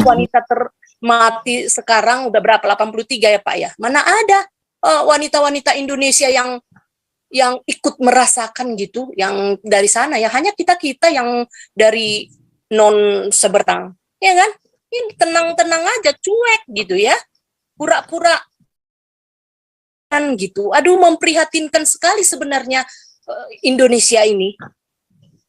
wanita termati sekarang udah berapa, 83 ya Pak ya, mana ada wanita-wanita Indonesia yang ikut merasakan gitu, yang dari sana ya, hanya kita yang dari non seberang, ya kan? Ini tenang-tenang aja, cuek gitu ya, pura-pura kan gitu. Aduh, memprihatinkan sekali sebenarnya Indonesia ini.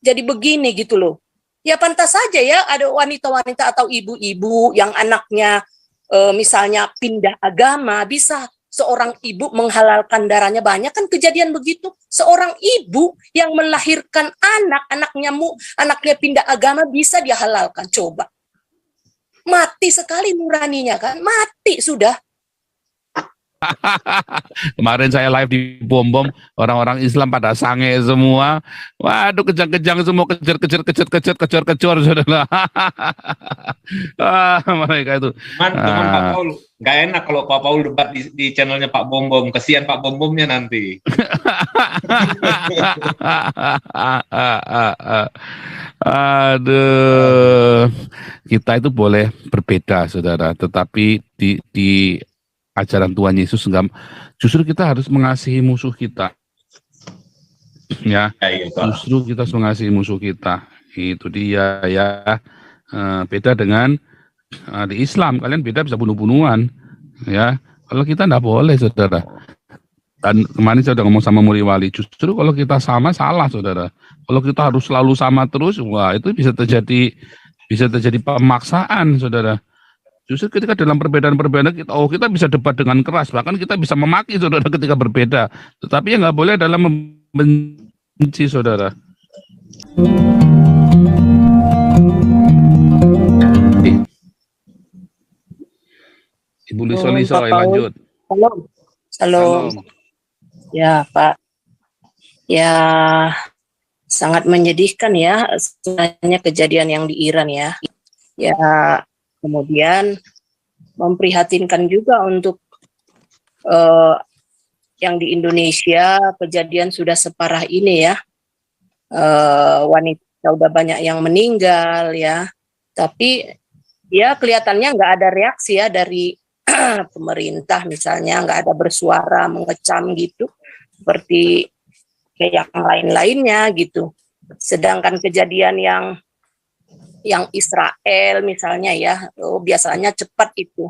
Jadi begini gitu loh. Ya pantas saja ya ada wanita-wanita atau ibu-ibu yang anaknya misalnya pindah agama, bisa seorang ibu menghalalkan darahnya. Banyak kan kejadian begitu. Seorang ibu yang melahirkan anaknya pindah agama bisa dia halalkan. Coba. Mati sekali nuraninya kan. Mati sudah. Kemarin saya live di Bom-Bom, orang-orang Islam pada sange semua. Waduh, kejang-kejang semua, kejar, saudara. Mereka itu. Teman Pak Paul, nggak enak kalau Pak Paul debat di channelnya Pak Bom-Bom. Kesian Pak Bom-Bomnya nanti. Aduh, kita itu boleh berbeda, saudara, tetapi di ajaran Tuhan Yesus enggak, justru kita harus mengasihi musuh kita, ya, justru kita harus mengasihi musuh kita, itu dia ya. Beda dengan di Islam, kalian beda bisa bunuh-bunuhan, ya, kalau kita enggak boleh, saudara. Dan kemarin saya udah ngomong sama Muri Wali, justru kalau kita sama salah, saudara. Kalau kita harus selalu sama terus, wah itu bisa terjadi pemaksaan, saudara. Justru ketika dalam perbedaan-perbedaan kita bisa debat dengan keras, bahkan kita bisa memaki saudara ketika berbeda. Tetapi yang nggak boleh adalah membenci saudara. Ibu Liso, lanjut. Halo. Ya Pak. Ya sangat menyedihkan ya sebenarnya kejadian yang di Iran ya. Ya. Kemudian memprihatinkan juga untuk yang di Indonesia kejadian sudah separah ini ya, wanita udah banyak yang meninggal ya, tapi ya kelihatannya nggak ada reaksi ya dari pemerintah, misalnya nggak ada bersuara mengecam gitu seperti kayak yang lain-lainnya gitu. Sedangkan kejadian yang Israel misalnya ya, biasanya cepat itu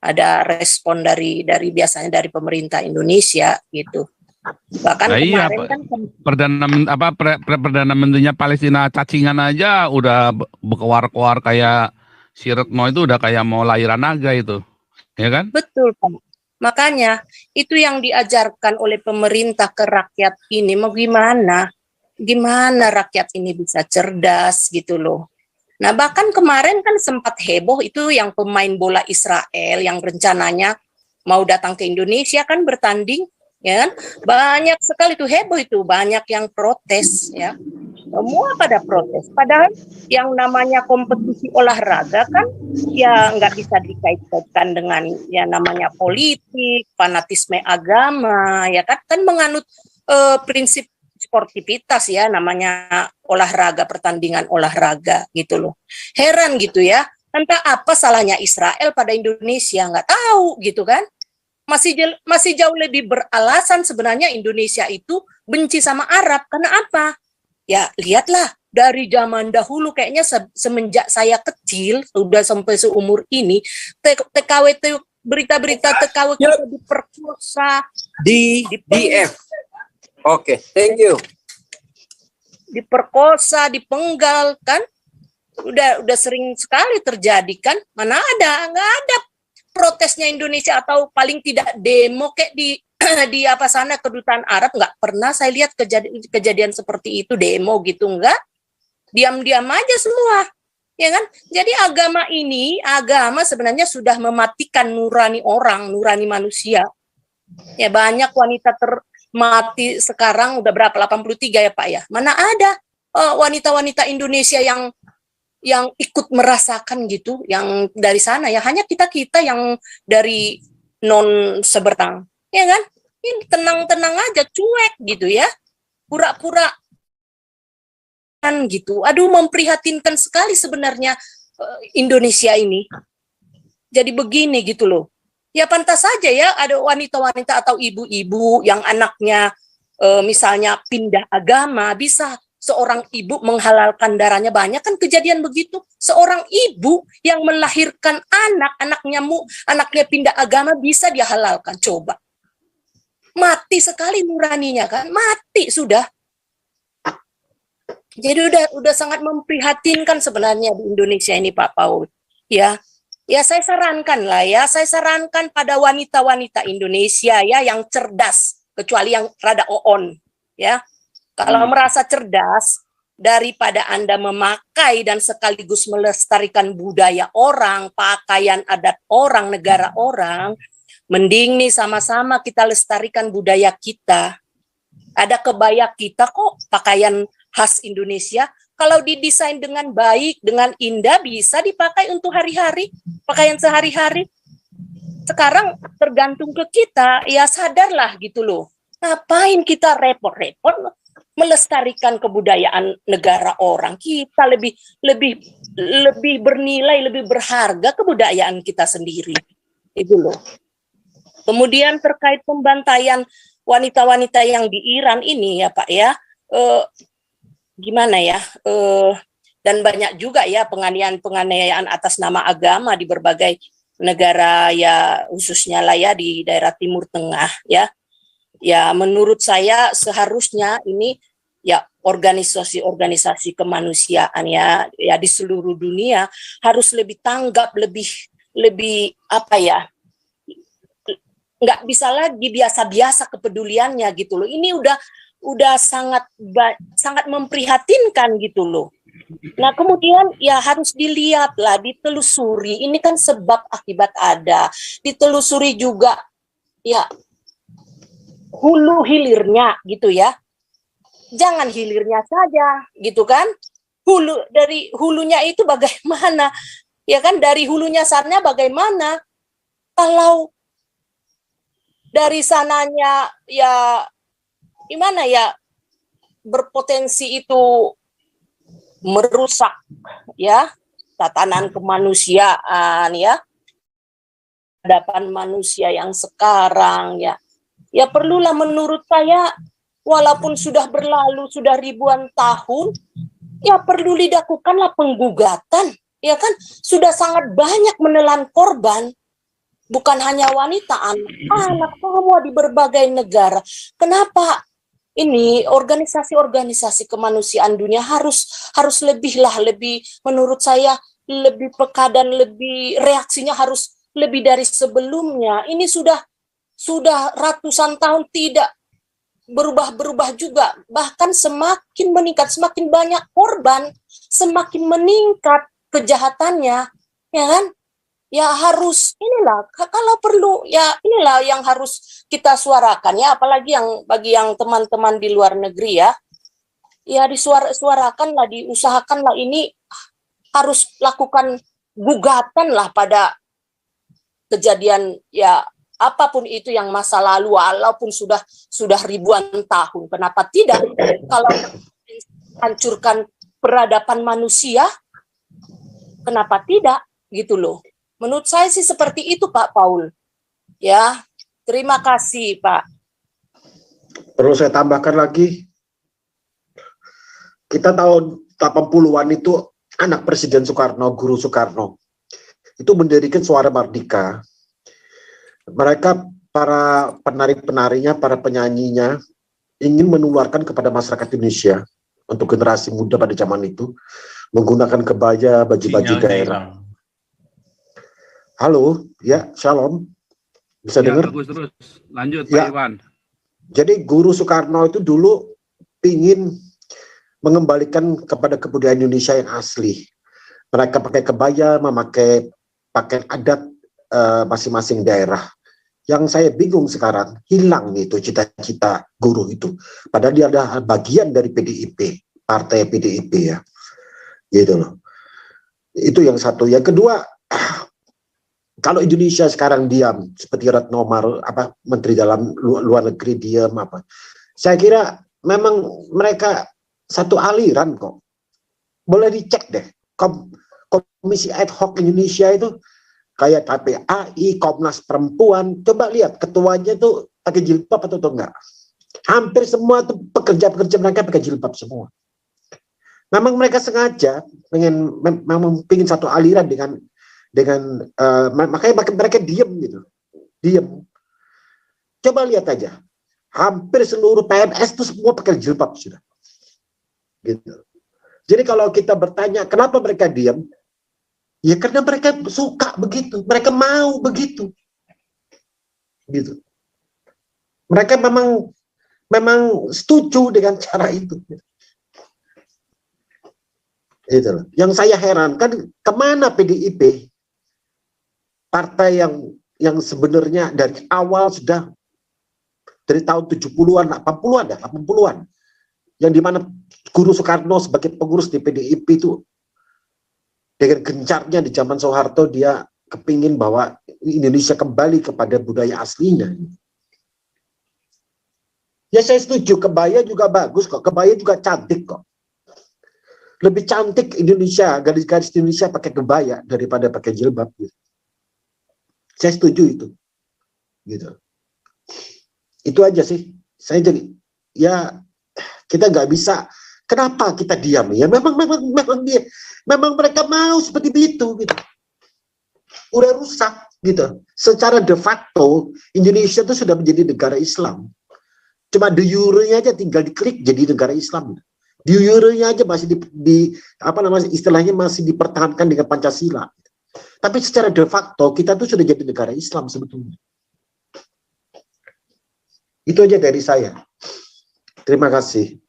ada respon dari biasanya dari pemerintah Indonesia gitu. Bahkan iya, kemarin kan perdana menterinya Palestina cacingan aja udah berkuar-kuar kayak si Retno itu udah kayak mau lahiran naga itu, ya kan? Betul Pak. Makanya itu yang diajarkan oleh pemerintah ke rakyat ini, mau gimana rakyat ini bisa cerdas gitu loh. Nah bahkan kemarin kan sempat heboh itu yang pemain bola Israel yang rencananya mau datang ke Indonesia kan bertanding, ya kan? Banyak sekali tuh heboh itu, banyak yang protes ya. Semua pada protes. Padahal yang namanya kompetisi olahraga kan ya nggak bisa dikaitkan dengan ya namanya politik, fanatisme agama, ya kan? Kan menganut prinsip sportivitas ya, namanya olahraga, pertandingan olahraga gitu loh. Heran gitu ya, entah apa salahnya Israel pada Indonesia, nggak tahu gitu kan. Masih jauh lebih beralasan sebenarnya Indonesia itu benci sama Arab. Karena apa? Ya lihatlah dari zaman dahulu kayaknya semenjak saya kecil, sudah sampai seumur ini, TKW berita-berita TKW kita diperkosa di DF. Oke, thank you. Diperkosa, dipenggal kan, udah sering sekali terjadi kan. Mana ada, nggak ada protesnya Indonesia atau paling tidak demo kayak di apa sana kedutaan Arab, nggak pernah saya lihat kejadian seperti itu, demo gitu, nggak, diam-diam aja semua, ya kan. Jadi agama sebenarnya sudah mematikan nurani orang, nurani manusia. Ya banyak wanita mati sekarang udah berapa, 83 ya Pak ya, mana ada wanita-wanita Indonesia yang ikut merasakan gitu, yang dari sana ya, hanya kita yang dari non seberang, ya kan. Ini tenang-tenang aja, cuek gitu ya, pura-pura kan gitu. Aduh, memprihatinkan sekali sebenarnya Indonesia ini. Jadi begini gitu loh. Ya pantas saja ya ada wanita-wanita atau ibu-ibu yang anaknya misalnya pindah agama, bisa seorang ibu menghalalkan darahnya. Banyak kan kejadian begitu. Seorang ibu yang melahirkan anaknya pindah agama bisa dia halalkan. Coba. Mati sekali nuraninya kan, mati sudah. Jadi udah sangat memprihatinkan sebenarnya di Indonesia ini Pak Paul. Ya saya sarankan lah ya, saya sarankan pada wanita-wanita Indonesia ya yang cerdas, kecuali yang rada oon ya. Kalau merasa cerdas, daripada Anda memakai dan sekaligus melestarikan budaya orang, pakaian adat orang, negara orang, mending nih sama-sama kita lestarikan budaya kita. Ada kebaya kita kok, pakaian khas Indonesia. Kalau didesain dengan baik, dengan indah, bisa dipakai untuk hari-hari, pakaian sehari-hari. Sekarang tergantung ke kita, ya sadarlah gitu loh. Ngapain kita repot-repot melestarikan kebudayaan negara orang? Kita lebih bernilai, lebih berharga kebudayaan kita sendiri. Itu loh. Kemudian terkait pembantaian wanita-wanita yang di Iran ini ya Pak ya, gimana ya, dan banyak juga ya penganiayaan atas nama agama di berbagai negara ya, khususnya lah ya di daerah Timur Tengah ya. Ya menurut saya seharusnya ini ya organisasi kemanusiaan ya di seluruh dunia harus lebih tanggap, lebih apa ya, nggak bisa lagi biasa-biasa kepeduliannya gitu loh. Ini udah sangat memprihatinkan gitu loh. Nah kemudian ya harus dilihat lah, ditelusuri. Ini kan sebab akibat ada. Ditelusuri juga ya hulu hilirnya gitu ya. Jangan hilirnya saja gitu kan. Dari hulunya itu bagaimana? Ya kan dari hulunya sana bagaimana? Kalau dari sananya ya gimana ya, berpotensi itu merusak ya tatanan kemanusiaan ya, hadapan manusia yang sekarang ya perlulah menurut saya, walaupun sudah berlalu sudah ribuan tahun, ya perlu dilakukanlah penggugatan ya kan. Sudah sangat banyak menelan korban, bukan hanya wanita, anak semua di berbagai negara. Kenapa ini organisasi-organisasi kemanusiaan dunia harus lebih menurut saya lebih peka dan lebih reaksinya harus lebih dari sebelumnya. Ini sudah ratusan tahun tidak berubah juga, bahkan semakin meningkat, semakin banyak korban, semakin meningkat kejahatannya, ya kan? Ya harus inilah, kalau perlu ya inilah yang harus kita suarakan ya, apalagi bagi yang teman-teman di luar negeri ya disuarakanlah, diusahakanlah, ini harus lakukan gugatan lah pada kejadian ya apapun itu yang masa lalu, walaupun sudah ribuan tahun. Kenapa tidak? Kalau hancurkan peradaban manusia, kenapa tidak gitu loh. Menurut saya sih seperti itu Pak Paul. Ya, terima kasih Pak. Perlu saya tambahkan lagi, kita tahun 80-an itu anak Presiden Soekarno, Guru Soekarno, itu mendirikan Suara Mardika. Mereka, para penari-penarinya, para penyanyinya, ingin menularkan kepada masyarakat Indonesia, untuk generasi muda pada zaman itu, menggunakan kebaya, baju-baju daerah. Halo, ya, shalom. Bisa Ya, dengar? bagus, terus. Lanjut, Ya. Pak Iwan. Jadi Guru Soekarno itu dulu ingin mengembalikan kepada kebudayaan Indonesia yang asli. Mereka pakai kebaya, memakai pakaian adat masing-masing daerah. Yang saya bingung sekarang, hilang itu cita-cita guru itu. Padahal dia adalah bagian dari PDIP, partai PDIP ya. Gitu loh. Itu yang satu. Yang kedua, kalau Indonesia sekarang diam, seperti Retno Menteri Dalam Luar Negeri diam saya kira memang mereka satu aliran kok. Boleh dicek deh. komisi ad hoc Indonesia itu kayak KPAI, Komnas Perempuan, coba lihat ketuanya itu pakai jilbab atau enggak. Hampir semua tuh pekerja-pekerja mereka pakai jilbab semua. Memang mereka sengaja memang pengen satu aliran dengan makanya mereka diem gitu, diem. Coba lihat aja, hampir seluruh PNS itu semua pakai jilbab sudah. Gitu. Jadi kalau kita bertanya kenapa mereka diem, ya karena mereka suka begitu, mereka mau begitu, gitu. Mereka memang setuju dengan cara itu. Itu loh. Yang saya herankan kemana PDIP, partai yang sebenarnya dari awal sudah dari tahun 70-an, 80-an, 80-an, yang dimana Guru Soekarno sebagai pengurus di PDIP itu dengan gencarnya di zaman Soeharto dia kepingin bahwa Indonesia kembali kepada budaya aslinya. Ya saya setuju, kebaya juga bagus kok, kebaya juga cantik kok. Lebih cantik Indonesia, garis-garis Indonesia pakai kebaya daripada pakai jilbab. Gitu. Saya setuju itu. Gitu. Itu aja sih. Saya jadi, ya kita nggak bisa. Kenapa kita diam? Ya memang mereka mau seperti itu. Gitu. Udah rusak gitu. Secara de facto Indonesia itu sudah menjadi negara Islam. Cuma de jure-nya aja tinggal diklik jadi negara Islam. De jure-nya aja masih apa namanya istilahnya masih dipertahankan dengan Pancasila. Tapi secara de facto kita tuh sudah jadi negara Islam sebetulnya. Itu aja dari saya. Terima kasih.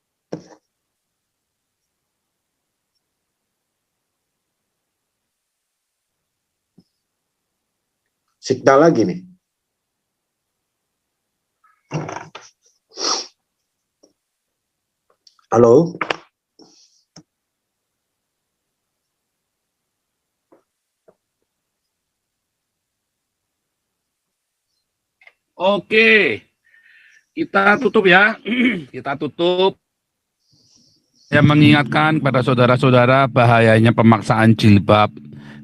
Signal lagi nih. Halo. Oke, kita tutup ya. Kita tutup. Saya mengingatkan pada saudara-saudara bahayanya pemaksaan jilbab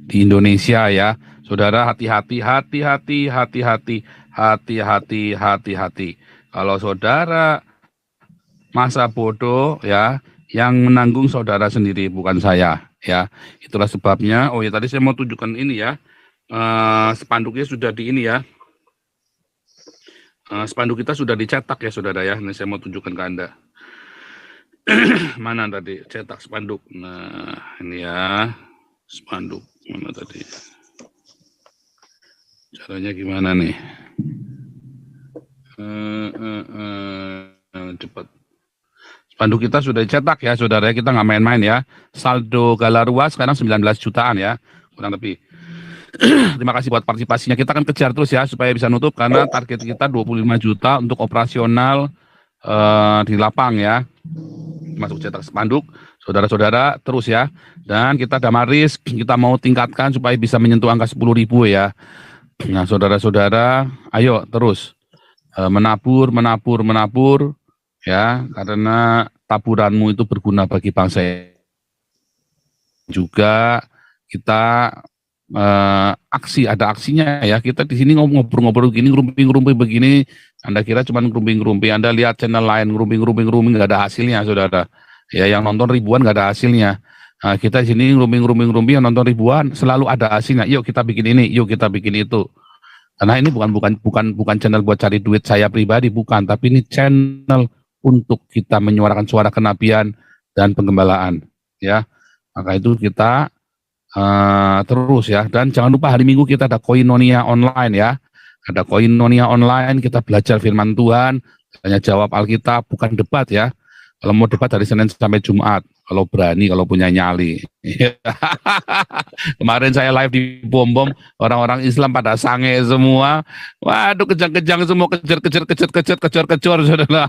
di Indonesia ya. Saudara hati-hati, hati-hati, hati-hati, hati-hati, hati-hati. Kalau saudara masa bodoh ya, yang menanggung saudara sendiri bukan saya ya. Itulah sebabnya. Oh ya tadi saya mau tunjukkan ini ya. Spanduknya sudah di ini ya. Spanduk kita sudah dicetak ya saudara ya. Ini saya mau tunjukkan ke Anda. Mana tadi cetak spanduk. Nah ini ya spanduk mana tadi. Caranya gimana nih? Cepat. Spanduk kita sudah dicetak ya saudara, kita nggak main-main ya. Saldo Galarua sekarang 19 jutaan ya, kurang lebih. Terima kasih buat partisipasinya. Kita akan kejar terus ya supaya bisa nutup karena target kita 25 juta untuk operasional di lapang ya. Masuk cetak spanduk, saudara-saudara terus ya. Dan kita Damaris, kita mau tingkatkan supaya bisa menyentuh angka 10.000 ya. Nah saudara-saudara, ayo terus menabur ya, karena taburanmu itu berguna bagi bangsa. Juga kita aksi, ada aksinya ya. Kita di sini ngobrol-ngobrol begini, ngerumpi-ngerumpi begini. Anda kira cuma ngerumpi-ngerumpi, Anda lihat channel lain ngerumpi-ngerumpi nggak ada hasilnya, saudara. Ya, yang nonton ribuan nggak ada hasilnya. Nah, kita di sini ngerumpi yang nonton ribuan selalu ada hasilnya. Yuk kita bikin ini, yuk kita bikin itu. Karena ini bukan channel buat cari duit saya pribadi, bukan, tapi ini channel untuk kita menyuarakan suara kenabian dan penggembalaan, ya. Maka itu kita terus ya, dan jangan lupa hari Minggu kita ada Koinonia online ya, ada Koinonia online, kita belajar firman Tuhan, tanya jawab Alkitab, bukan debat ya. Kalau mau debat dari Senin sampai Jumat, kalau berani, kalau punya nyali. Kemarin saya live di Bom-Bom, orang-orang Islam pada sange semua. Waduh, kejang-kejang semua, kejar, saudara.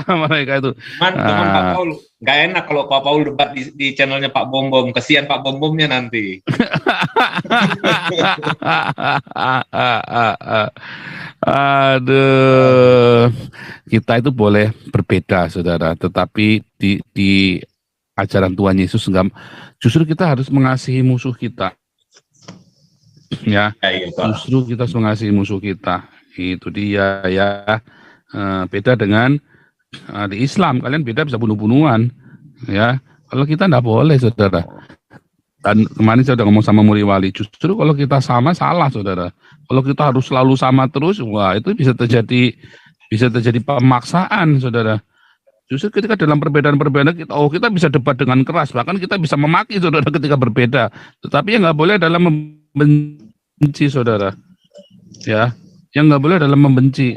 Mereka itu. Cuman Pak Paul, nggak enak kalau Pak Paul debat di channelnya Pak Bom-Bom. Kesian Pak Bom-Bomnya nanti. Aduh, kita itu boleh berbeda, saudara, tetapi di ajaran Tuhan Yesus, enggak, justru kita harus mengasihi musuh kita. Ya, Ya, iya, Pak. justru kita harus mengasihi musuh kita. Itu dia ya. Beda dengan di Islam, kalian beda bisa bunuh-bunuhan. Ya, kalau kita enggak boleh, saudara. Dan kemarin saya udah ngomong sama Muri Wali, justru kalau kita sama salah, saudara. Kalau kita harus selalu sama terus, wah itu bisa terjadi pemaksaan, saudara. Justru ketika dalam perbedaan-perbedaan kita bisa debat dengan keras, bahkan kita bisa memaki saudara ketika berbeda. Tetapi yang nggak boleh dalam membenci, saudara. Ya, yang nggak boleh dalam membenci.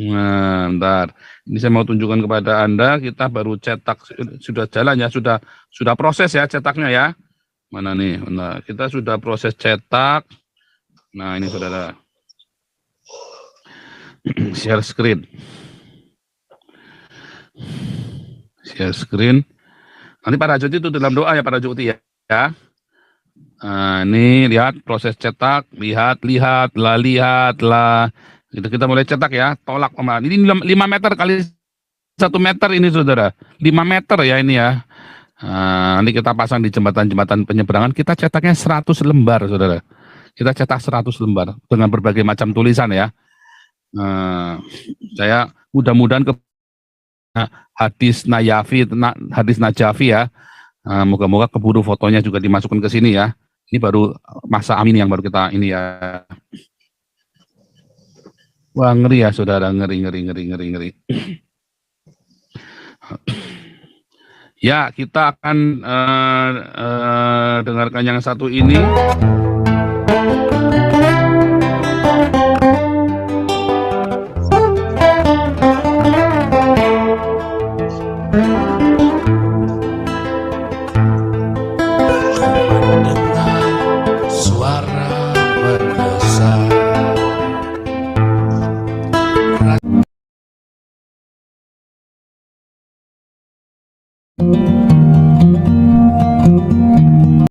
Nah, bentar. Ini saya mau tunjukkan kepada Anda, kita baru cetak, sudah jalan ya, sudah proses ya cetaknya ya. Mana nih? Nah, kita sudah proses cetak. Nah, ini saudara. Share screen. Share screen. Nanti Pak Rajuti itu dalam doa ya Pak Rajuti ya. Nah, ini lihat proses cetak. Lihatlah. Itu kita mulai cetak ya. Tolak. Ini 5 meter kali 1 meter ini saudara. 5 meter ya ini ya. Nanti kita pasang di jembatan-jembatan penyeberangan, kita cetaknya 100 lembar, saudara. Kita cetak 100 lembar dengan berbagai macam tulisan ya. Saya mudah-mudahan ke hadis Najafi ya. Moga-moga keburu fotonya juga dimasukkan ke sini ya. Ini baru masa amin yang baru kita ini ya. Wah, ngeri ya saudara, ngeri. Ya, kita akan dengarkan yang satu ini. Suara berdesar.